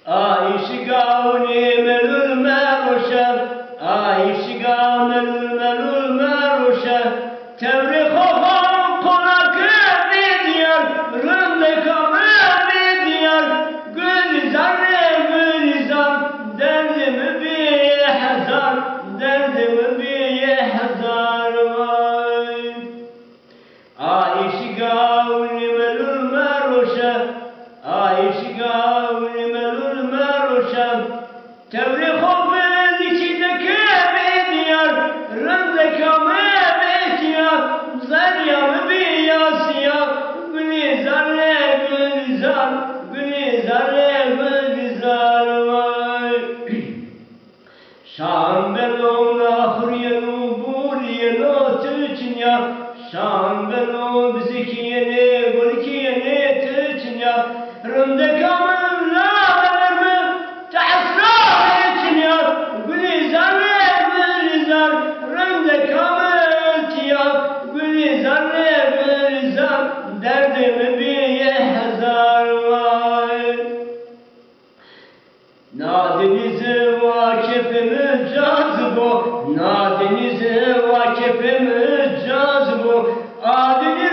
عايشقاوني ملول مروشة عايشقا ملول مروشة تبري خوفان قولك بديار رندك بديار قل زر دردم بي حزار دردم بي حزار عايشقاوني ملول مروشة عايشقاوني ملول مروشة تبري خوفان كدك بديار رندك بديار زريم بي ياسيا قلي زر قلي زر شام بلو ناخر ينو بور ينو تلچنيا شام بلو بزكيني بولكيني تلچنيا رندك من لا نرم تحسراتنيا قلي زر رندك من تيا قلي زر دردم بي حزار Nadeniz vakifimiz cazbo, nadeniz vakifimiz cazbo, adeniz